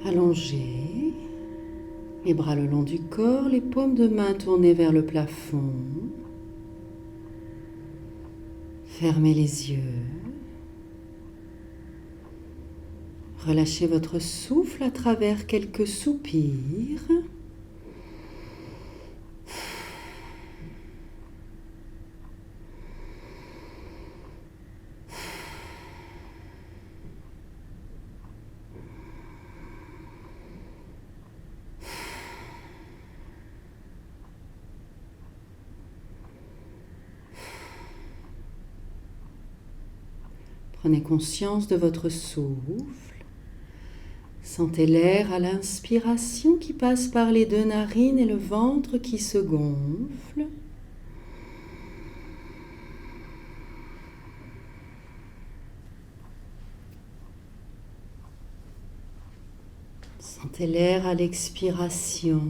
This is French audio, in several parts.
Allongé, les bras le long du corps, les paumes de main tournées vers le plafond. Fermez les yeux. Relâchez votre souffle à travers quelques soupirs. Prenez conscience de votre souffle. Sentez l'air à l'inspiration qui passe par les deux narines et le ventre qui se gonfle. Sentez l'air à l'expiration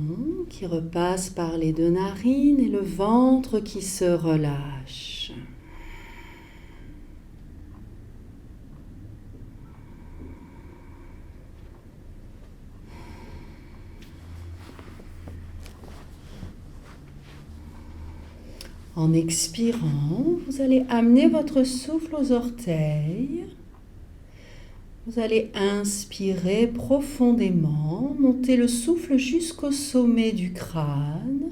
qui repasse par les deux narines et le ventre qui se relâche. En expirant, vous allez amener votre souffle aux orteils. Vous allez inspirer profondément, monter le souffle jusqu'au sommet du crâne.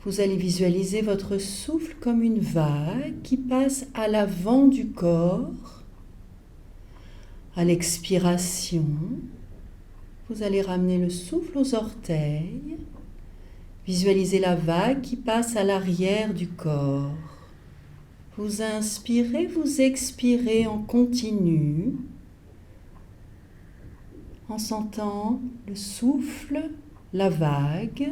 Vous allez visualiser votre souffle comme une vague qui passe à l'avant du corps. À l'expiration, vous allez ramener le souffle aux orteils. Visualisez la vague qui passe à l'arrière du corps. Vous inspirez, vous expirez en continu, en sentant le souffle, la vague.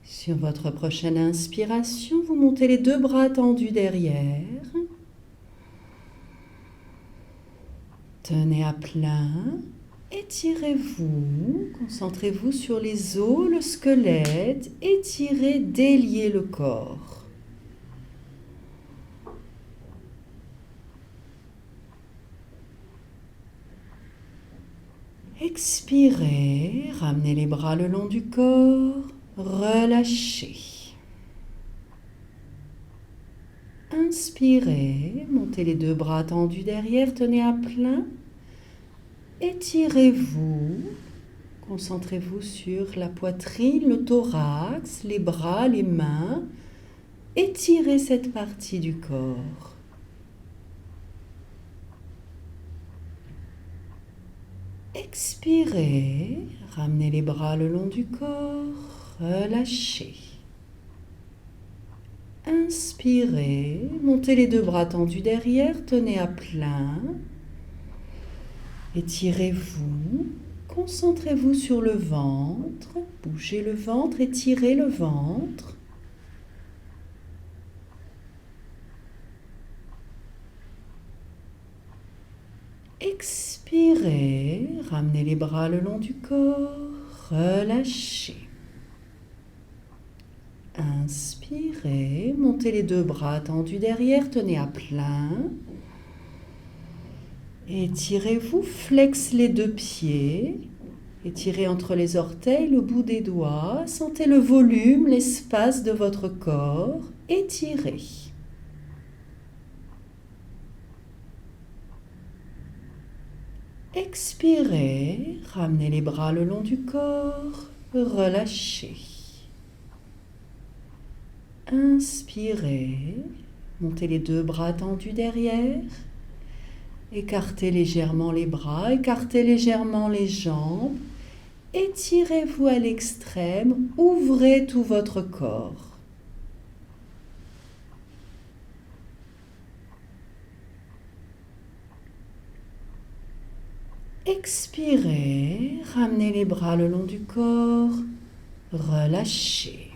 Sur votre prochaine inspiration, vous montez les deux bras tendus derrière. Tenez à plein, étirez-vous, concentrez-vous sur les os, le squelette, étirez, déliez le corps. Expirez, ramenez les bras le long du corps. Relâchez. Inspirez, montez les deux bras tendus derrière, tenez à plein. Étirez-vous, concentrez-vous sur la poitrine, le thorax, les bras, les mains. Étirez cette partie du corps. Expirez, ramenez les bras le long du corps. Relâchez. Inspirez, montez les deux bras tendus derrière, tenez à plein. Étirez-vous, concentrez-vous sur le ventre, bougez le ventre, étirez le ventre. Expirez, ramenez les bras le long du corps, relâchez. Inspirez, montez les deux bras tendus derrière, tenez à plein. Étirez-vous, flex les deux pieds. Étirez entre les orteils, le bout des doigts. Sentez le volume, l'espace de votre corps. Étirez. Expirez, ramenez les bras le long du corps. Relâchez. Inspirez, montez les deux bras tendus derrière, écartez légèrement les bras, écartez légèrement les jambes, étirez-vous à l'extrême, ouvrez tout votre corps. Expirez, ramenez les bras le long du corps, relâchez.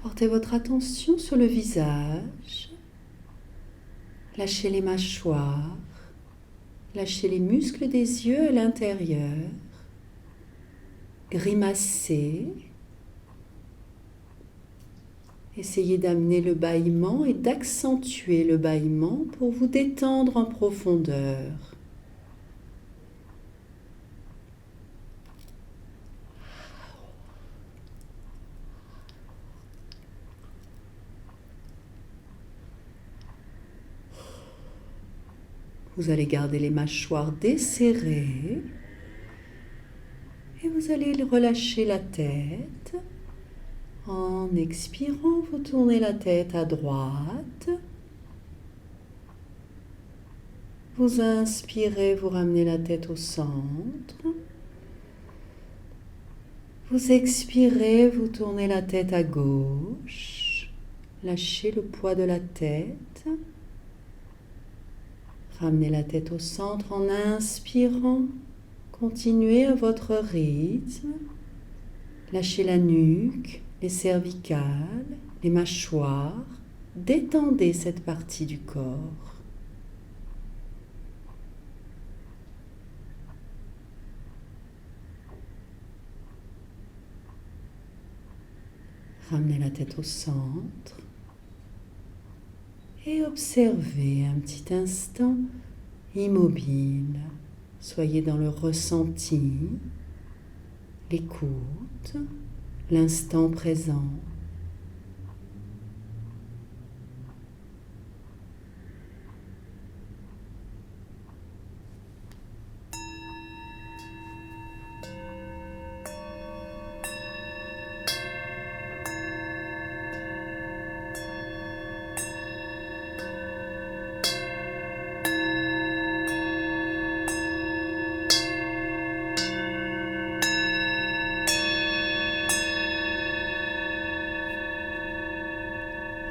Portez votre attention sur le visage. Lâchez les mâchoires. Lâchez les muscles des yeux à l'intérieur. Grimacez. Essayez d'amener le bâillement et d'accentuer le bâillement pour vous détendre en profondeur. Vous allez garder les mâchoires desserrées et vous allez relâcher la tête. En expirant, vous tournez la tête à droite. Vous inspirez, vous ramenez la tête au centre. Vous expirez, vous tournez la tête à gauche. Lâchez le poids de la tête. Ramenez la tête au centre en inspirant. Continuez à votre rythme. Lâchez la nuque, les cervicales, les mâchoires. Détendez cette partie du corps. Ramenez la tête au centre. Et observez un petit instant immobile. Soyez dans le ressenti, l'écoute, l'instant présent.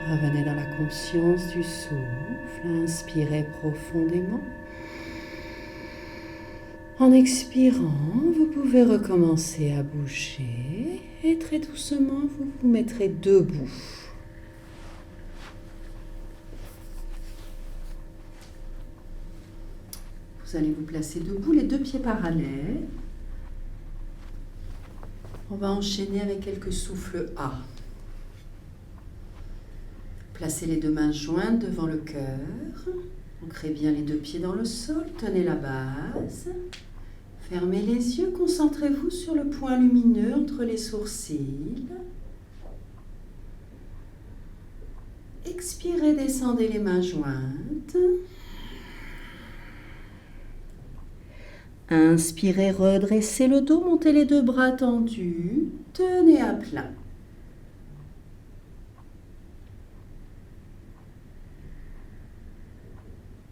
Revenez dans la conscience du souffle, inspirez profondément. En expirant, vous pouvez recommencer à bouger et très doucement, vous vous mettrez debout. Vous allez vous placer debout, les deux pieds parallèles. On va enchaîner avec quelques souffles A. Placez les deux mains jointes devant le cœur. Ancrez bien les deux pieds dans le sol. Tenez la base. Fermez les yeux. Concentrez-vous sur le point lumineux entre les sourcils. Expirez, descendez les mains jointes. Inspirez, redressez le dos, montez les deux bras tendus. Tenez à plat.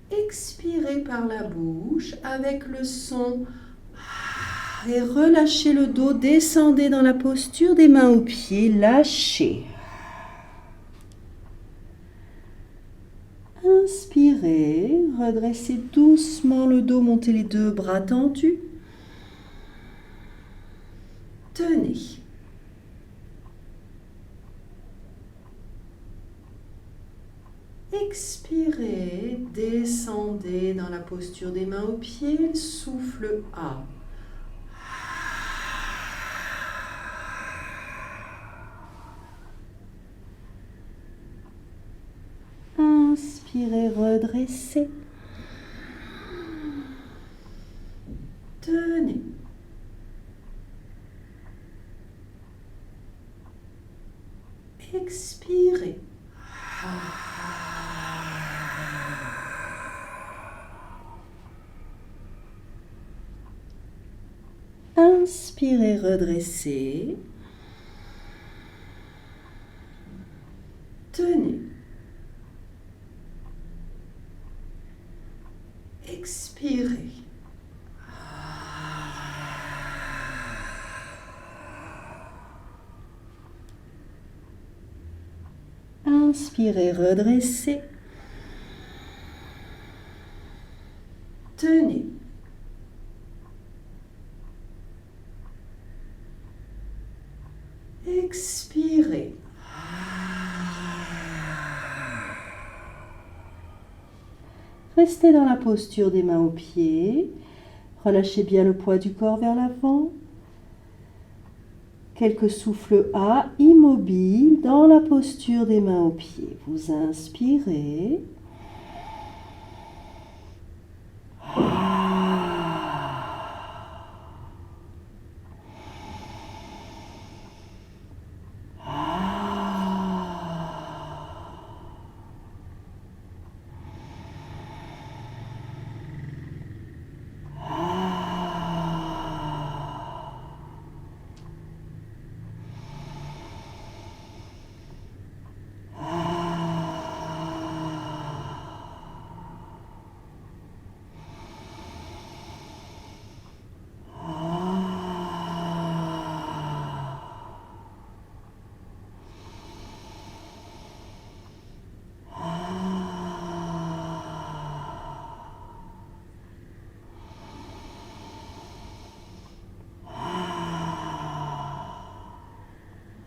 Expirez par la bouche avec le son et relâchez le dos, descendez dans la posture des mains aux pieds, lâchez. Inspirez, redressez doucement le dos, montez les deux bras tendus. Tenez. Expirez, descendez dans la posture des mains aux pieds, souffle A. Inspirez, redressez. Tenez. Expirez. Inspirez, redressez. Tenez. Expirez. Inspirez, redressez. Tenez. Expirez. Restez dans la posture des mains aux pieds. Relâchez bien le poids du corps vers l'avant. Quelques souffles A, immobiles dans la posture des mains aux pieds. Vous inspirez.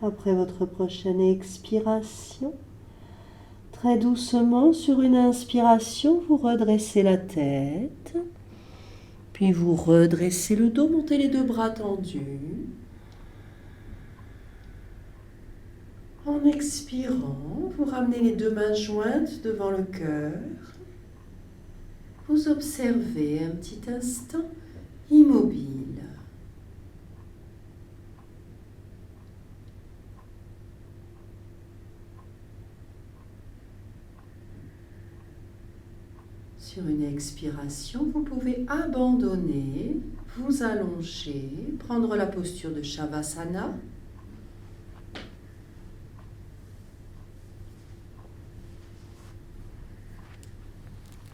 Après votre prochaine expiration, très doucement, sur une inspiration, vous redressez la tête, puis vous redressez le dos, montez les deux bras tendus. En expirant, vous ramenez les deux mains jointes devant le cœur. Vous observez un petit instant immobile. Sur une expiration, vous pouvez abandonner, vous allonger, prendre la posture de Shavasana.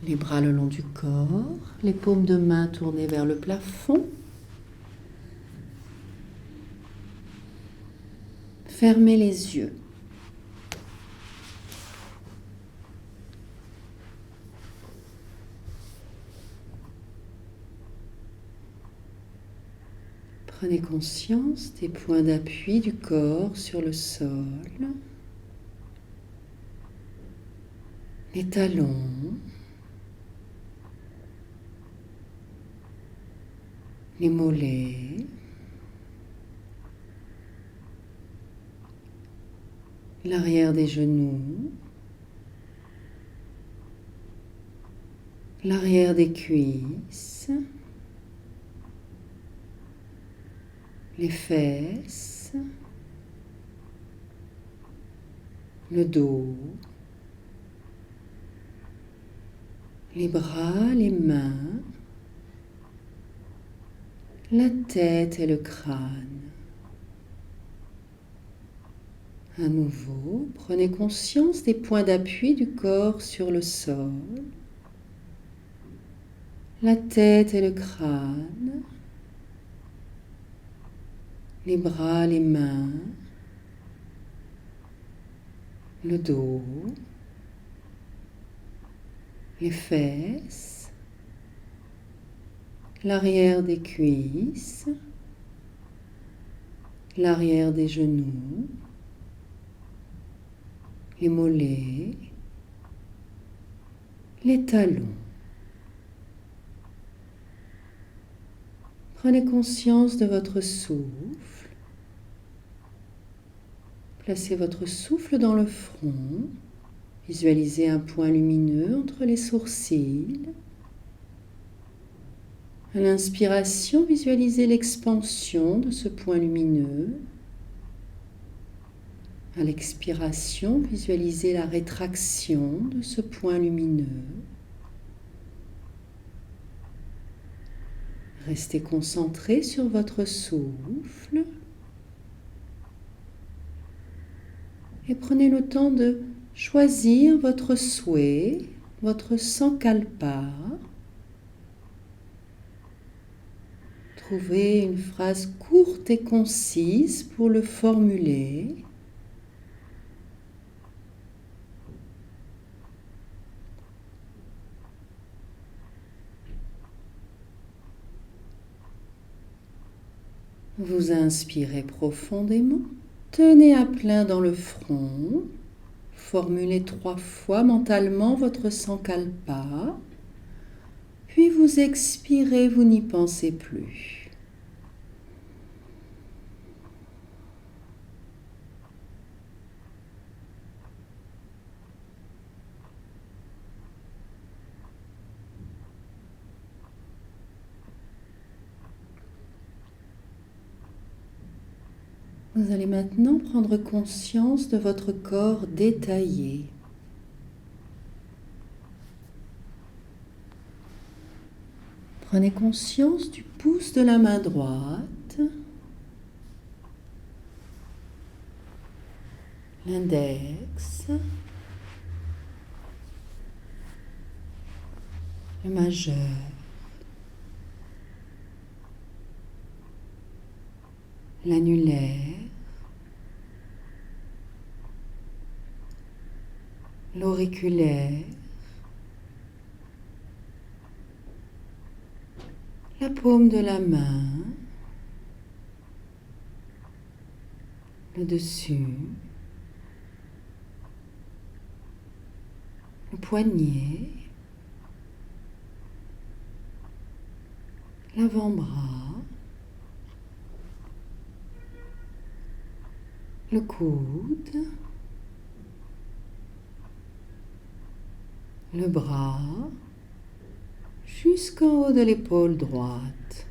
Les bras le long du corps, les paumes de main tournées vers le plafond. Fermez les yeux. Prenez conscience des points d'appui du corps sur le sol, les talons, les mollets, l'arrière des genoux, l'arrière des cuisses, les fesses, le dos, les bras, les mains, la tête et le crâne. À nouveau, prenez conscience des points d'appui du corps sur le sol, la tête et le crâne, les bras, les mains, le dos, les fesses, l'arrière des cuisses, l'arrière des genoux, les mollets, les talons. Prenez conscience de votre souffle. Placez votre souffle dans le front. Visualisez un point lumineux entre les sourcils. À l'inspiration, visualisez l'expansion de ce point lumineux. À l'expiration, visualisez la rétraction de ce point lumineux. Restez concentré sur votre souffle et prenez le temps de choisir votre souhait, votre sankalpa. Trouvez une phrase courte et concise pour le formuler. Vous inspirez profondément, tenez à plein dans le front, formulez 3 fois mentalement votre sankalpa. vous expirez, vous n'y pensez plus. Vous allez maintenant prendre conscience de votre corps détaillé. Prenez conscience du pouce de la main droite, l'index, le majeur, l'annulaire, l'auriculaire, la paume de la main, le dessus, le poignet, l'avant-bras, le coude, le bras, jusqu'en haut de l'épaule droite.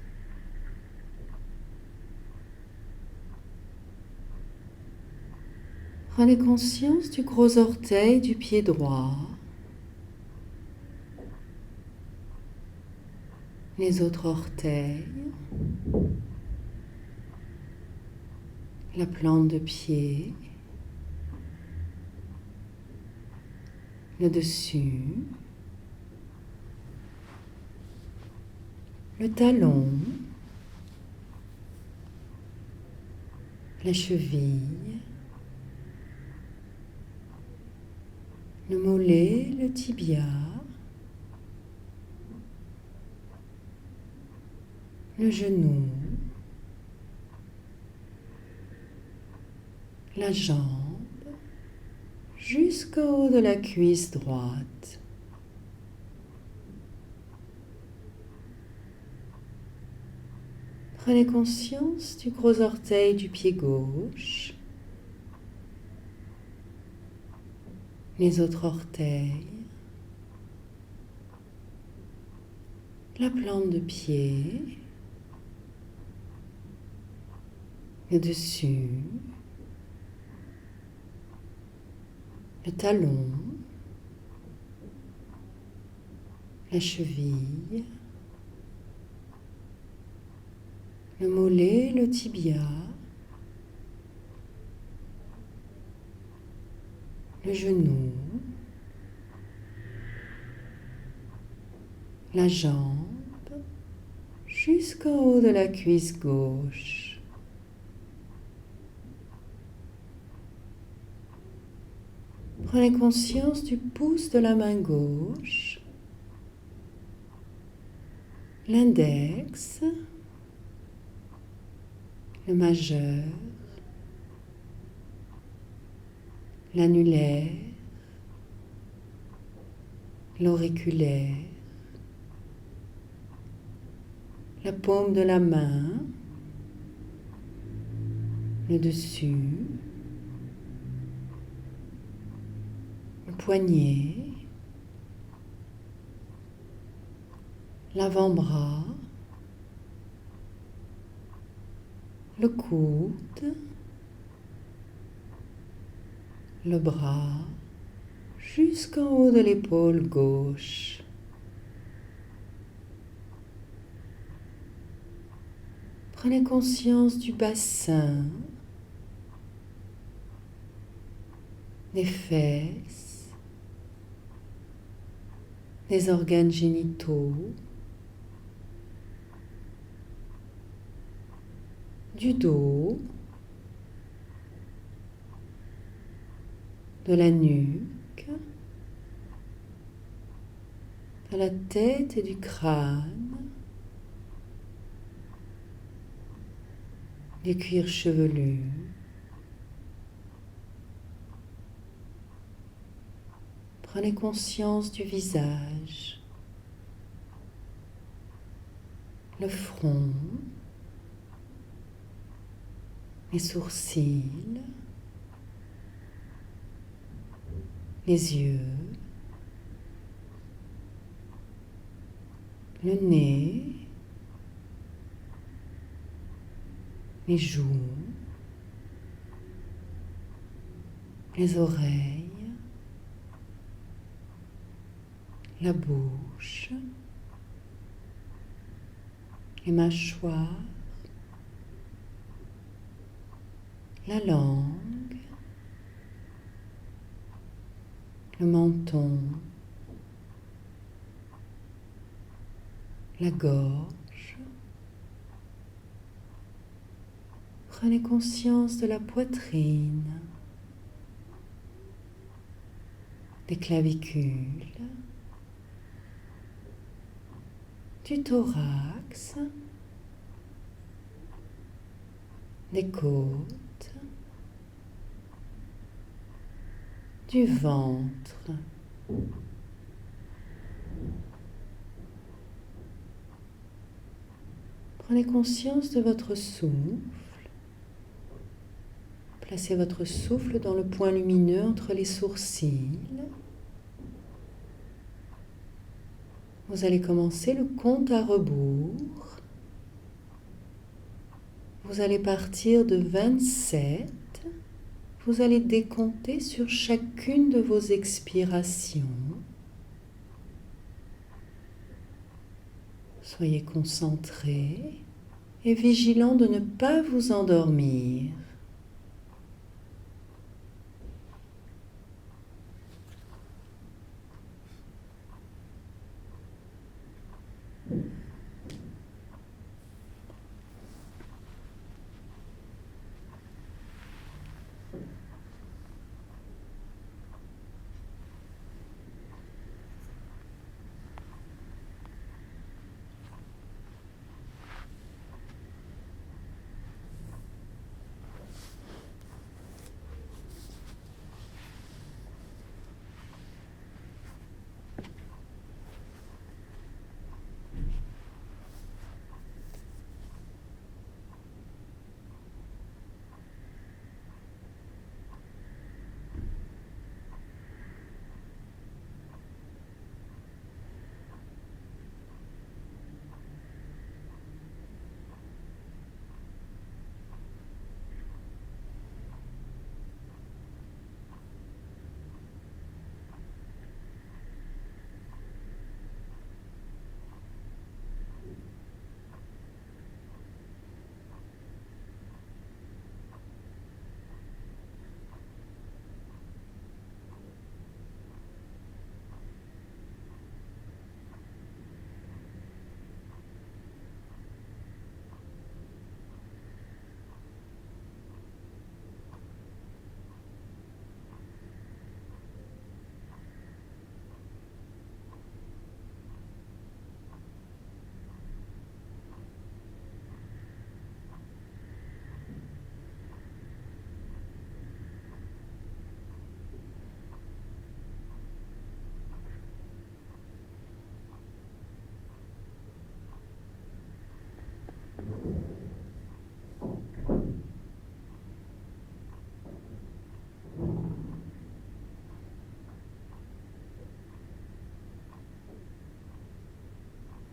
Prenez conscience du gros orteil du pied droit, les autres orteils, la plante de pied, le dessus, le talon, la cheville, le mollet, le tibia, le genou, la jambe, jusqu'en haut de la cuisse droite. Prenez conscience du gros orteil du pied gauche, les autres orteils, la plante de pied, le dessus, le talon, la cheville, le mollet, le tibia, le genou, la jambe, jusqu'en haut de la cuisse gauche. Prenez conscience du pouce de la main gauche, l'index, le majeur, l'annulaire, l'auriculaire, la paume de la main, le dessus, le poignet, l'avant-bras, le coude, le bras, jusqu'en haut de l'épaule gauche. Prenez conscience du bassin, des fesses, des organes génitaux, du dos, de la nuque, de la tête et du crâne, du cuir chevelu, prenez conscience du visage, le front, les sourcils, les yeux, le nez, les joues, les oreilles, la bouche, les mâchoires, la langue, le menton, la gorge. Prenez conscience de la poitrine, des clavicules, du thorax, des côtes, du ventre. Prenez conscience de votre souffle. Placez votre souffle dans le point lumineux entre les sourcils. Vous allez commencer le compte à rebours. Vous allez partir de 27. Vous allez décompter sur chacune de vos expirations. Soyez concentré et vigilant de ne pas vous endormir.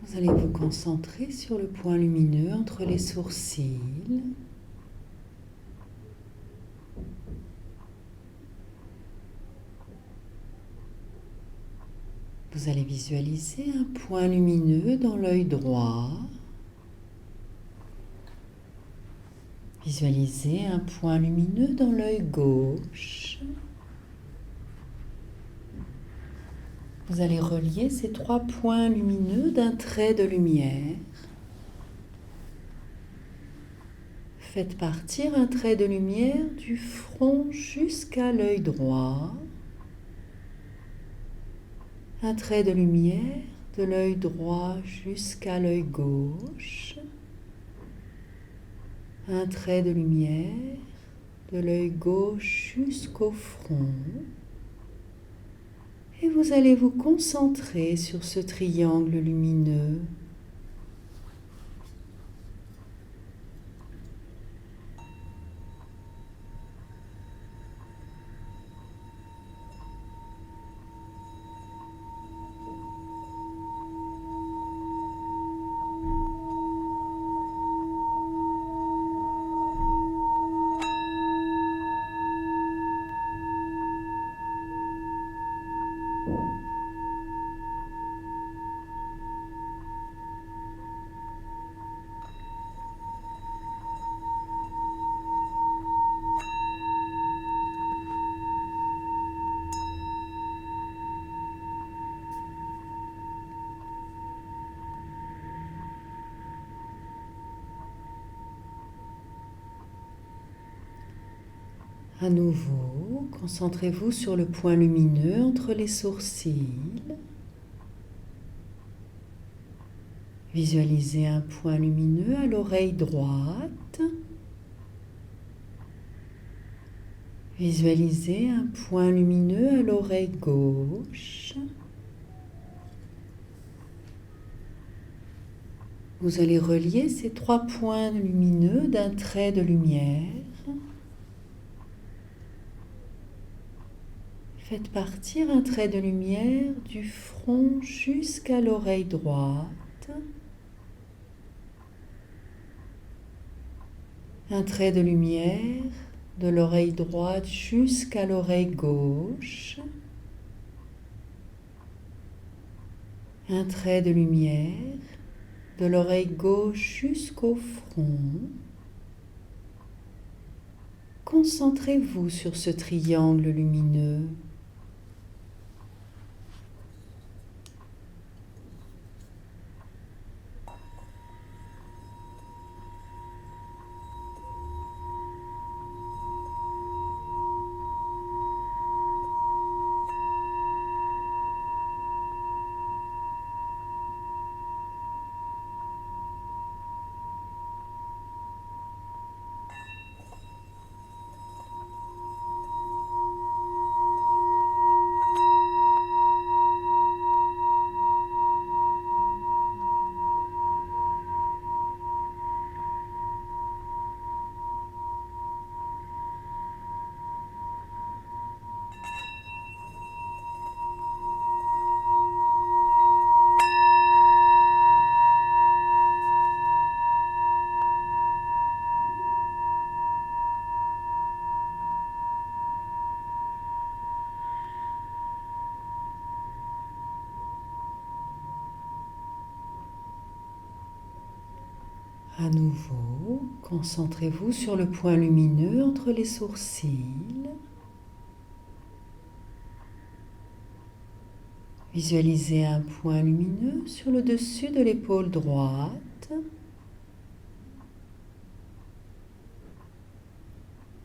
Vous allez vous concentrer sur le point lumineux entre les sourcils. Vous allez visualiser un point lumineux dans l'œil droit. Visualisez un point lumineux dans l'œil gauche. Vous allez relier ces 3 points lumineux d'un trait de lumière. Faites partir un trait de lumière du front jusqu'à l'œil droit. Un trait de lumière de l'œil droit jusqu'à l'œil gauche. Un trait de lumière de l'œil gauche jusqu'au front. Et vous allez vous concentrer sur ce triangle lumineux. À nouveau, concentrez-vous sur le point lumineux entre les sourcils. Visualisez un point lumineux à l'oreille droite. Visualisez un point lumineux à l'oreille gauche. Vous allez relier ces 3 points lumineux d'un trait de lumière. Faites partir un trait de lumière du front jusqu'à l'oreille droite. Un trait de lumière de l'oreille droite jusqu'à l'oreille gauche. Un trait de lumière de l'oreille gauche jusqu'au front. Concentrez-vous sur ce triangle lumineux. À nouveau, concentrez-vous sur le point lumineux entre les sourcils. Visualisez un point lumineux sur le dessus de l'épaule droite.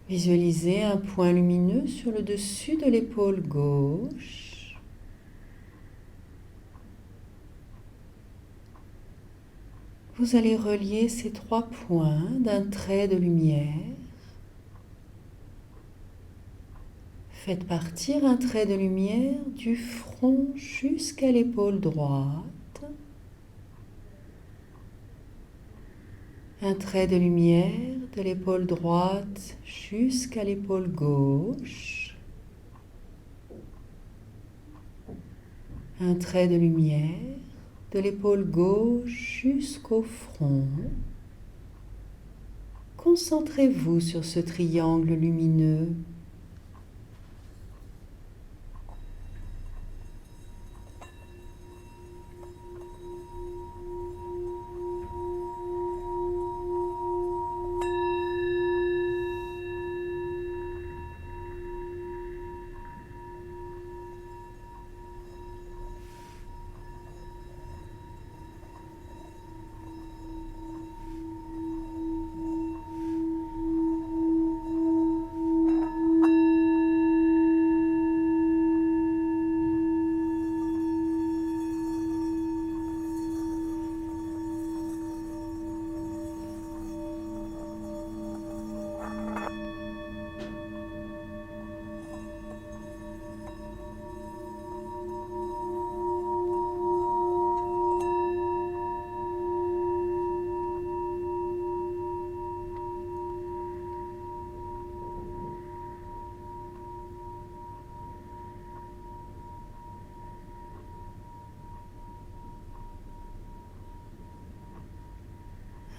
Visualisez un point lumineux sur le dessus de l'épaule gauche. Vous allez relier ces 3 points d'un trait de lumière. Faites partir un trait de lumière du front jusqu'à l'épaule droite. Un trait de lumière de l'épaule droite jusqu'à l'épaule gauche. Un trait de lumière de l'épaule gauche jusqu'au front. Concentrez-vous sur ce triangle lumineux.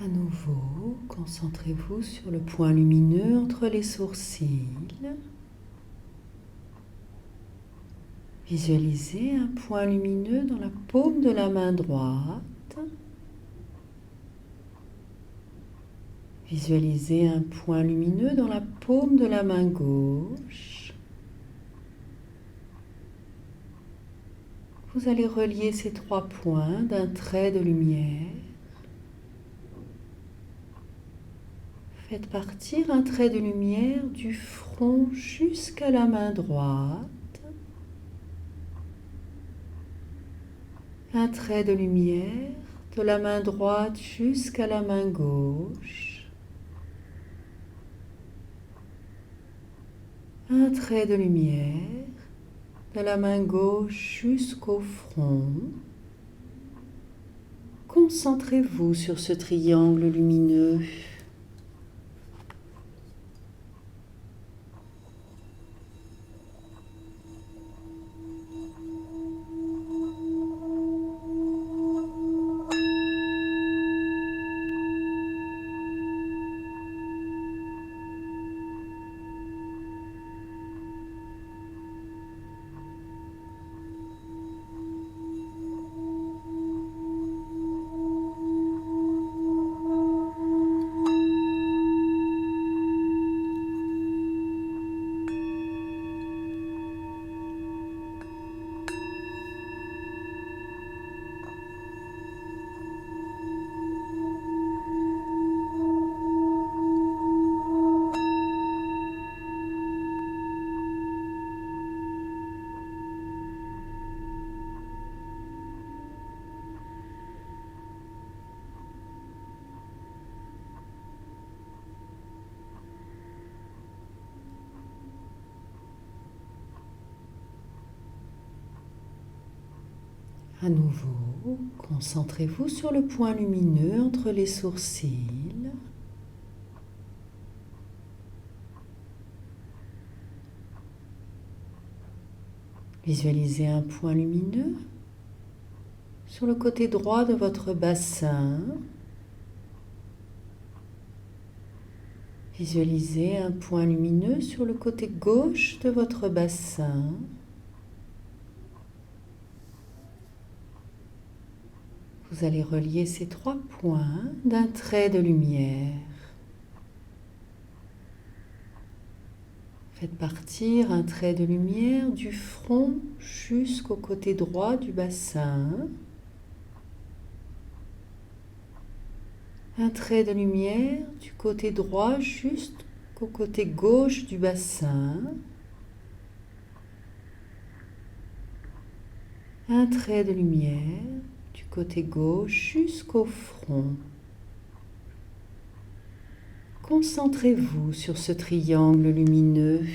À nouveau, concentrez-vous sur le point lumineux entre les sourcils. Visualisez un point lumineux dans la paume de la main droite. Visualisez un point lumineux dans la paume de la main gauche. Vous allez relier ces 3 points d'un trait de lumière. Faites partir un trait de lumière du front jusqu'à la main droite. Un trait de lumière de la main droite jusqu'à la main gauche. Un trait de lumière de la main gauche jusqu'au front. Concentrez-vous sur ce triangle lumineux. À nouveau, concentrez-vous sur le point lumineux entre les sourcils. Visualisez un point lumineux sur le côté droit de votre bassin. Visualisez un point lumineux sur le côté gauche de votre bassin. Vous allez relier ces 3 points d'un trait de lumière. Faites partir un trait de lumière du front jusqu'au côté droit du bassin. Un trait de lumière du côté droit jusqu'au côté gauche du bassin. Un trait de lumière du côté gauche jusqu'au front. Concentrez-vous sur ce triangle lumineux.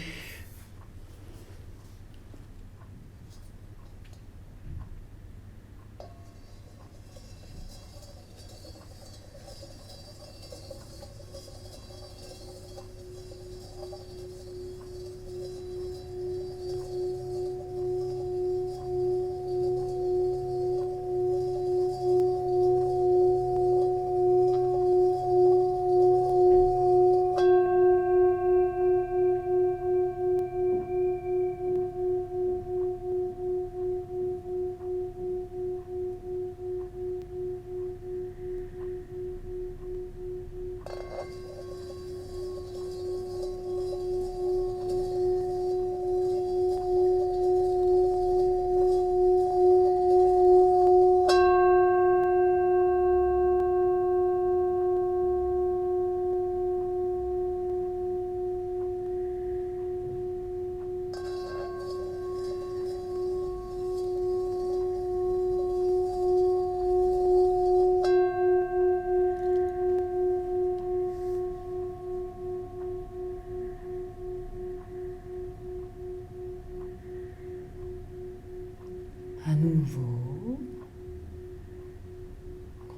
À nouveau,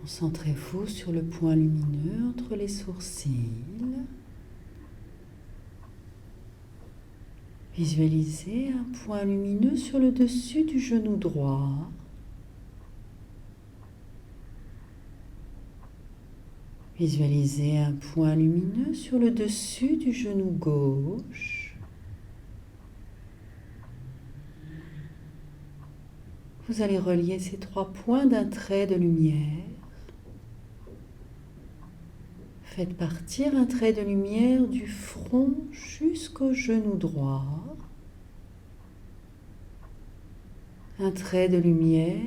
concentrez-vous sur le point lumineux entre les sourcils. Visualisez un point lumineux sur le dessus du genou droit. Visualisez un point lumineux sur le dessus du genou gauche. Vous allez relier ces 3 points d'un trait de lumière. Faites partir un trait de lumière du front jusqu'au genou droit. Un trait de lumière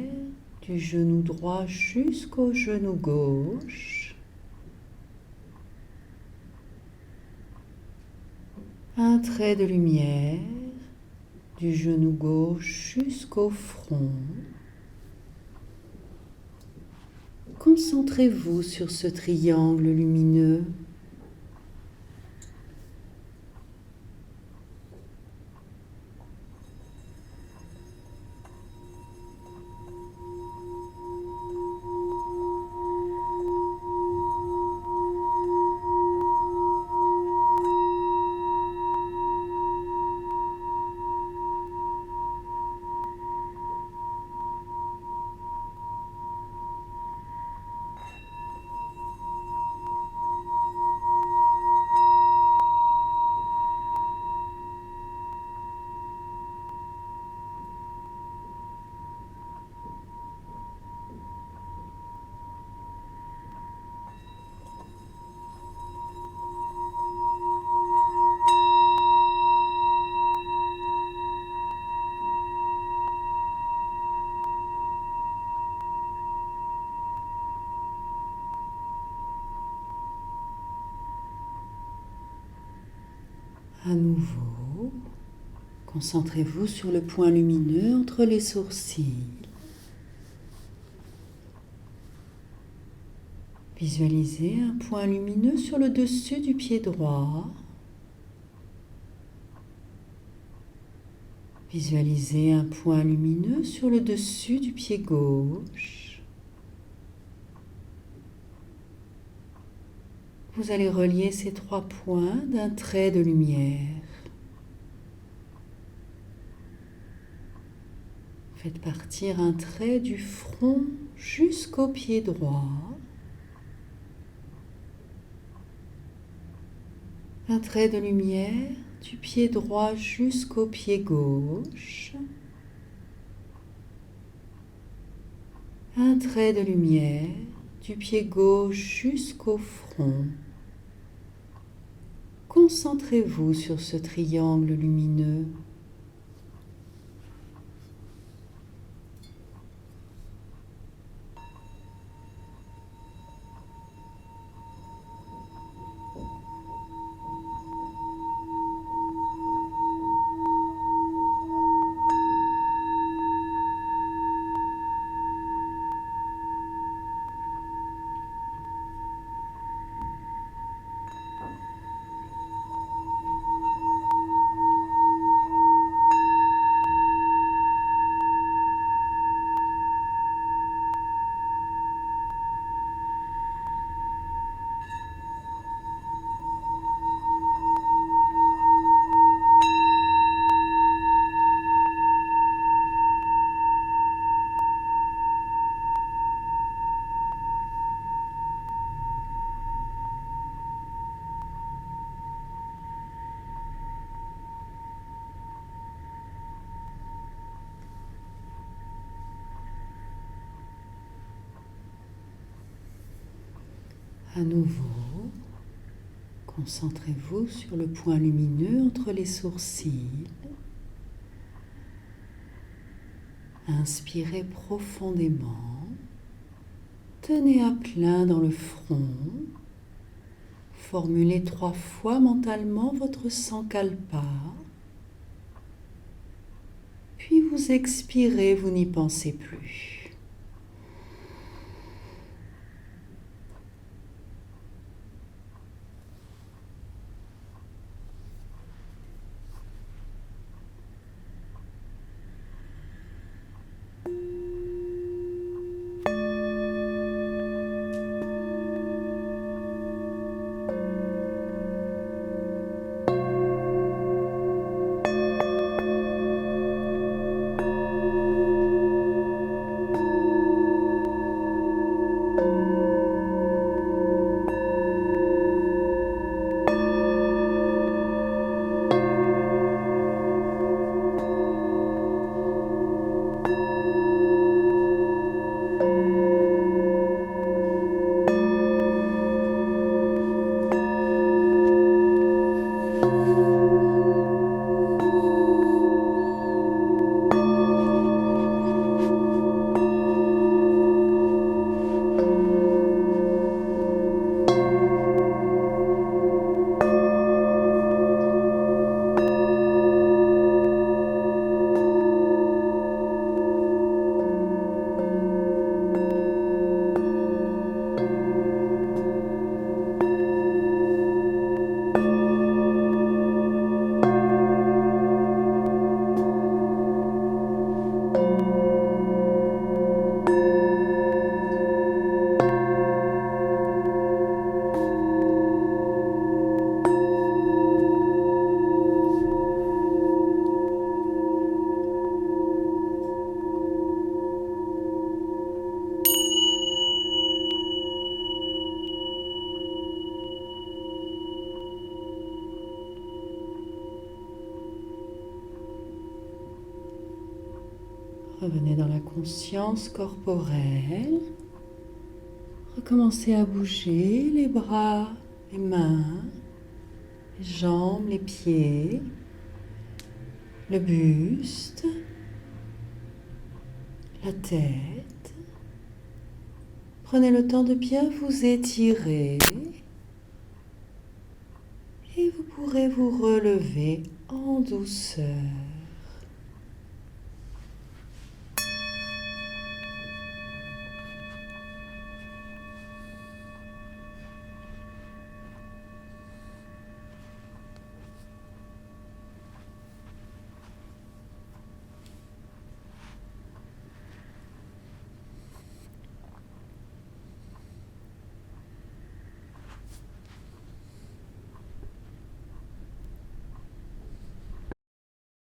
du genou droit jusqu'au genou gauche. Un trait de lumière du genou gauche jusqu'au front. Concentrez-vous sur ce triangle lumineux. À nouveau, concentrez-vous sur le point lumineux entre les sourcils. Visualisez un point lumineux sur le dessus du pied droit. Visualisez un point lumineux sur le dessus du pied gauche. Vous allez relier ces 3 points d'un trait de lumière. Faites partir un trait du front jusqu'au pied droit. Un trait de lumière du pied droit jusqu'au pied gauche. Un trait de lumière du pied gauche jusqu'au front. Concentrez-vous sur ce triangle lumineux. À nouveau, concentrez-vous sur le point lumineux entre les sourcils. Inspirez profondément. Tenez à plein dans le front. Formulez 3 fois mentalement votre sankalpa. Puis vous expirez, vous n'y pensez plus. Revenez dans la conscience corporelle. Recommencez à bouger les bras, les mains, les jambes, les pieds, le buste, la tête. Prenez le temps de bien vous étirer et vous pourrez vous relever en douceur.